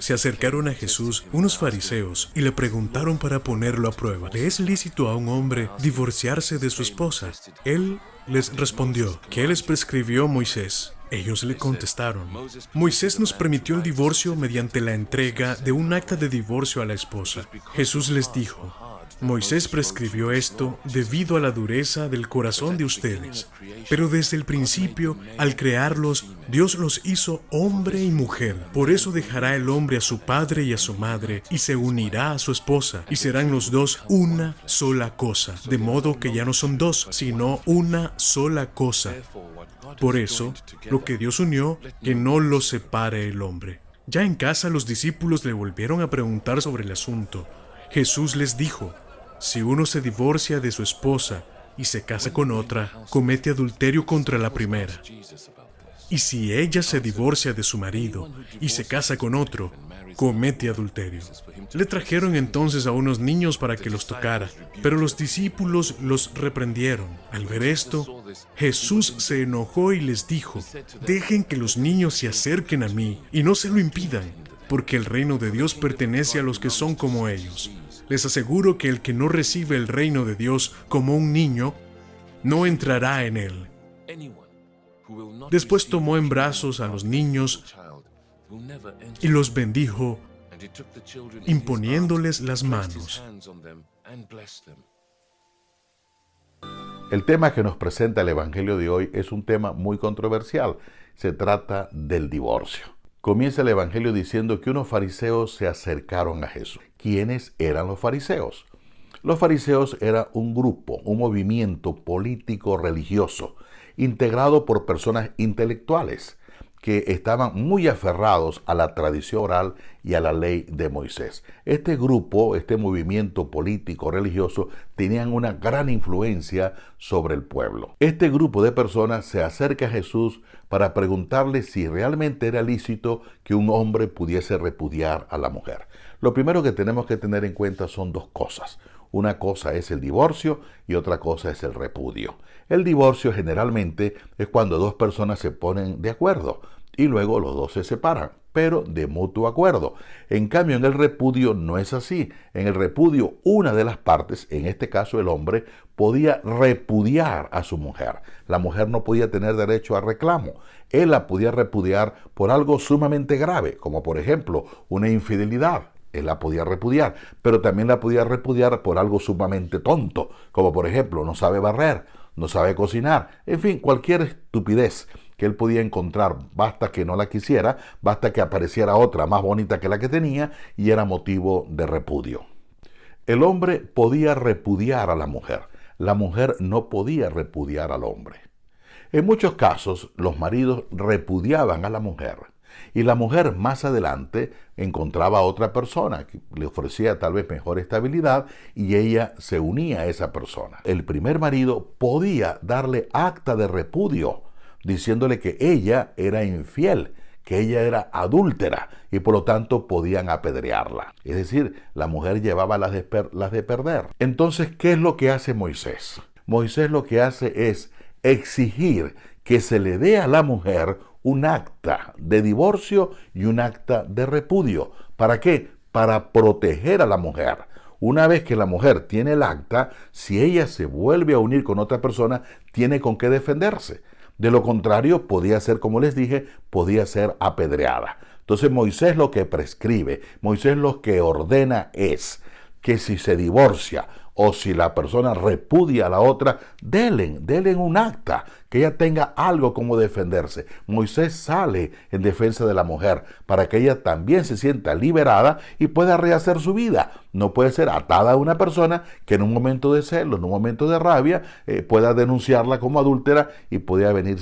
Se acercaron a Jesús unos fariseos y le preguntaron para ponerlo a prueba: ¿le es lícito a un hombre divorciarse de su esposa? Él les respondió: ¿qué les prescribió Moisés? Ellos le contestaron: Moisés nos permitió el divorcio mediante la entrega de un acta de divorcio a la esposa. Jesús les dijo: Moisés prescribió esto debido a la dureza del corazón de ustedes. Pero desde el principio, al crearlos, Dios los hizo hombre y mujer. Por eso dejará el hombre a su padre y a su madre, y se unirá a su esposa, y serán los dos una sola cosa. De modo que ya no son dos, sino una sola cosa. Por eso, lo que Dios unió, que no lo separe el hombre. Ya en casa, los discípulos le volvieron a preguntar sobre el asunto. Jesús les dijo: si uno se divorcia de su esposa y se casa con otra, comete adulterio contra la primera. Y si ella se divorcia de su marido y se casa con otro, comete adulterio. Le trajeron entonces a unos niños para que los tocara, pero los discípulos los reprendieron. Al ver esto, Jesús se enojó y les dijo: dejen que los niños se acerquen a mí y no se lo impidan, porque el reino de Dios pertenece a los que son como ellos. Les aseguro que el que no recibe el reino de Dios como un niño, no entrará en él. Después tomó en brazos a los niños y los bendijo, imponiéndoles las manos. El tema que nos presenta el Evangelio de hoy es un tema muy controversial. Se trata del divorcio. Comienza el Evangelio diciendo que unos fariseos se acercaron a Jesús. ¿Quiénes eran los fariseos? Los fariseos eran un grupo, un movimiento político religioso, integrado por personas intelectuales que estaban muy aferrados a la tradición oral y a la ley de Moisés. Este grupo, este movimiento político religioso, tenían una gran influencia sobre el pueblo. Este grupo de personas se acerca a Jesús para preguntarle si realmente era lícito que un hombre pudiese repudiar a la mujer. Lo primero que tenemos que tener en cuenta son dos cosas. Una cosa es el divorcio y otra cosa es el repudio. El divorcio generalmente es cuando dos personas se ponen de acuerdo y luego los dos se separan, pero de mutuo acuerdo. En cambio, en el repudio no es así. En el repudio, una de las partes, en este caso el hombre, podía repudiar a su mujer. La mujer no podía tener derecho a reclamo. Él la podía repudiar por algo sumamente grave, como por ejemplo una infidelidad. Él la podía repudiar, pero también la podía repudiar por algo sumamente tonto, como por ejemplo no sabe barrer, no sabe cocinar, en fin, cualquier estupidez que él podía encontrar, basta que no la quisiera, basta que apareciera otra más bonita que la que tenía y era motivo de repudio. El hombre podía repudiar a la mujer no podía repudiar al hombre. En muchos casos, los maridos repudiaban a la mujer y la mujer más adelante encontraba a otra persona que le ofrecía tal vez mejor estabilidad y ella se unía a esa persona. El primer marido podía darle acta de repudio, diciéndole que ella era infiel, que ella era adúltera y por lo tanto podían apedrearla. Es decir, la mujer llevaba las de perder. Entonces, ¿qué es lo que hace Moisés? Moisés lo que hace es exigir que se le dé a la mujer un acta de divorcio y un acta de repudio. ¿Para qué? Para proteger a la mujer. Una vez que la mujer tiene el acta, si ella se vuelve a unir con otra persona, tiene con qué defenderse. De lo contrario, podía ser, como les dije, podía ser apedreada. Entonces Moisés lo que prescribe, Moisés lo que ordena es que si se divorcia o si la persona repudia a la otra, denle un acta, que ella tenga algo como defenderse. Moisés sale en defensa de la mujer para que ella también se sienta liberada y pueda rehacer su vida. No puede ser atada a una persona que en un momento de celo, en un momento de rabia, pueda denunciarla como adúltera y pueda venir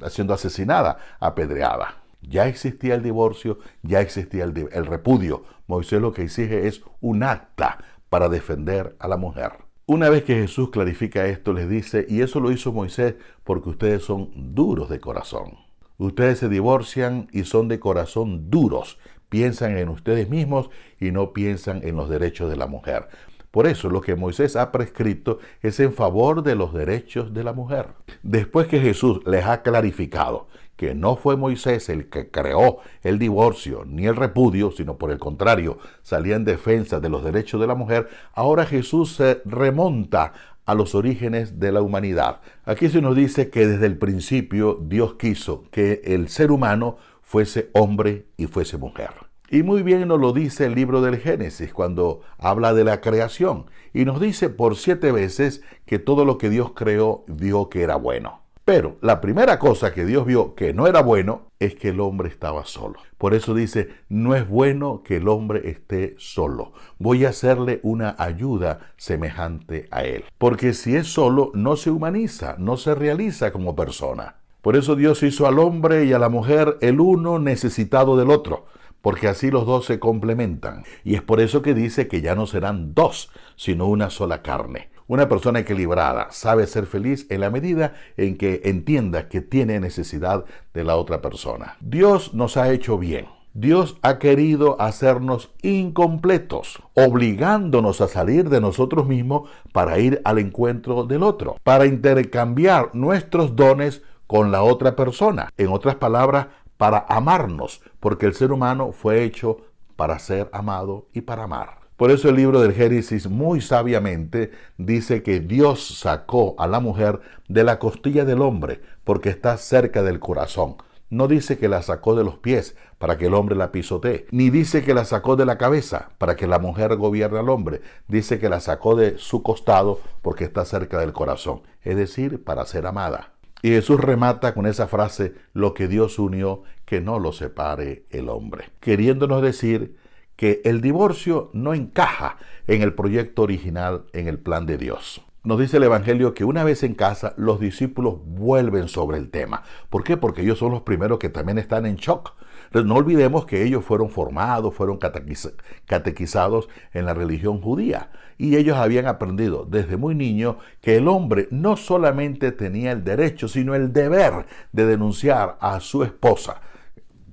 siendo asesinada, apedreada. Ya existía el divorcio, ya existía el repudio. Moisés lo que exige es un acta para defender a la mujer. Una vez que Jesús clarifica esto, les dice: y eso lo hizo Moisés porque ustedes son duros de corazón. Ustedes se divorcian y son de corazón duros. Piensan en ustedes mismos y no piensan en los derechos de la mujer. Por eso lo que Moisés ha prescrito es en favor de los derechos de la mujer. Después que Jesús les ha clarificado que no fue Moisés el que creó el divorcio ni el repudio, sino por el contrario, salía en defensa de los derechos de la mujer, ahora Jesús se remonta a los orígenes de la humanidad. Aquí se nos dice que desde el principio Dios quiso que el ser humano fuese hombre y fuese mujer. Y muy bien nos lo dice el libro del Génesis cuando habla de la creación. Y nos dice por 7 veces que todo lo que Dios creó vio que era bueno. Pero la primera cosa que Dios vio que no era bueno es que el hombre estaba solo. Por eso dice, no es bueno que el hombre esté solo. Voy a hacerle una ayuda semejante a él. Porque si es solo, no se humaniza, no se realiza como persona. Por eso Dios hizo al hombre y a la mujer el uno necesitado del otro, porque así los dos se complementan. Y es por eso que dice que ya no serán dos, sino una sola carne. Una persona equilibrada sabe ser feliz en la medida en que entienda que tiene necesidad de la otra persona. Dios nos ha hecho bien. Dios ha querido hacernos incompletos, obligándonos a salir de nosotros mismos para ir al encuentro del otro, para intercambiar nuestros dones con la otra persona. En otras palabras, para amarnos, porque el ser humano fue hecho para ser amado y para amar. Por eso el libro del Génesis muy sabiamente dice que Dios sacó a la mujer de la costilla del hombre porque está cerca del corazón. No dice que la sacó de los pies para que el hombre la pisotee, ni dice que la sacó de la cabeza para que la mujer gobierne al hombre. Dice que la sacó de su costado porque está cerca del corazón, es decir, para ser amada. Y Jesús remata con esa frase, lo que Dios unió, que no lo separe el hombre, queriéndonos decir que el divorcio no encaja en el proyecto original, en el plan de Dios. Nos dice el Evangelio que una vez en casa, los discípulos vuelven sobre el tema. ¿Por qué? Porque ellos son los primeros que también están en shock. No olvidemos que ellos fueron formados, fueron catequizados en la religión judía. Y ellos habían aprendido desde muy niño que el hombre no solamente tenía el derecho, sino el deber de denunciar a su esposa,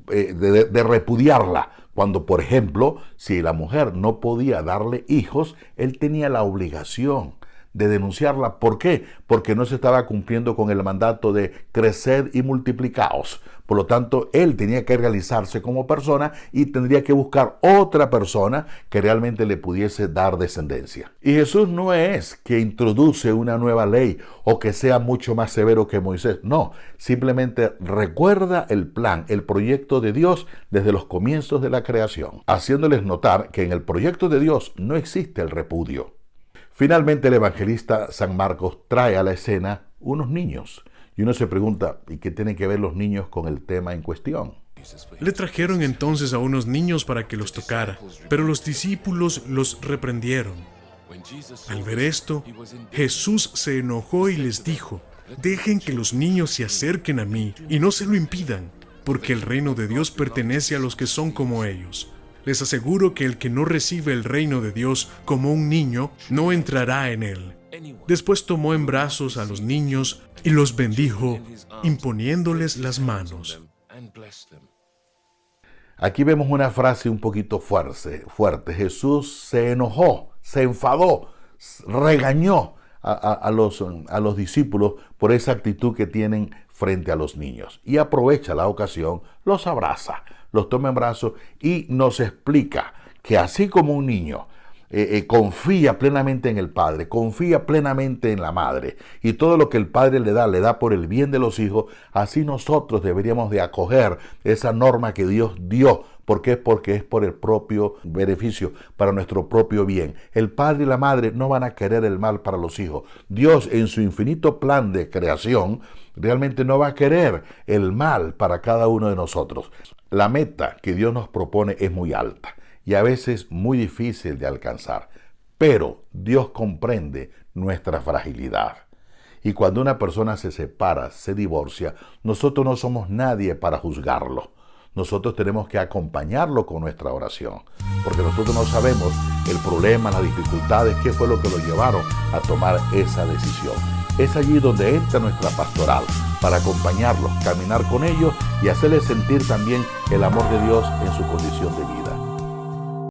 de repudiarla. Cuando, por ejemplo, si la mujer no podía darle hijos, él tenía la obligación de denunciarla. ¿Por qué? Porque no se estaba cumpliendo con el mandato de crecer y multiplicaos. Por lo tanto, él tenía que realizarse como persona y tendría que buscar otra persona que realmente le pudiese dar descendencia. Y Jesús no es que introduce una nueva ley o que sea mucho más severo que Moisés. No, simplemente recuerda el plan, el proyecto de Dios desde los comienzos de la creación, haciéndoles notar que en el proyecto de Dios no existe el repudio. Finalmente el evangelista San Marcos trae a la escena unos niños. Y uno se pregunta, ¿y qué tienen que ver los niños con el tema en cuestión? Le trajeron entonces a unos niños para que los tocara, pero los discípulos los reprendieron. Al ver esto, Jesús se enojó y les dijo, dejen que los niños se acerquen a mí y no se lo impidan, porque el reino de Dios pertenece a los que son como ellos. Les aseguro que el que no recibe el reino de Dios como un niño, no entrará en él. Después tomó en brazos a los niños y los bendijo, imponiéndoles las manos. Aquí vemos una frase un poquito fuerte. Jesús se enojó, se enfadó, regañó a los discípulos por esa actitud que tienen frente a los niños. Y aprovecha la ocasión, los abraza, los toma en brazos y nos explica que así como un niño confía plenamente en el padre, confía plenamente en la madre, y todo lo que el padre le da por el bien de los hijos, así nosotros deberíamos de acoger esa norma que Dios dio. ¿Por qué? Porque es por el propio beneficio, para nuestro propio bien. El padre y la madre no van a querer el mal para los hijos. Dios, en su infinito plan de creación, realmente no va a querer el mal para cada uno de nosotros. La meta que Dios nos propone es muy alta y a veces muy difícil de alcanzar, pero Dios comprende nuestra fragilidad. Y cuando una persona se separa, se divorcia, nosotros no somos nadie para juzgarlo. Nosotros tenemos que acompañarlo con nuestra oración, porque nosotros no sabemos el problema, las dificultades, qué fue lo que lo llevaron a tomar esa decisión. Es allí donde entra nuestra pastoral, para acompañarlos, caminar con ellos y hacerles sentir también el amor de Dios en su condición de vida.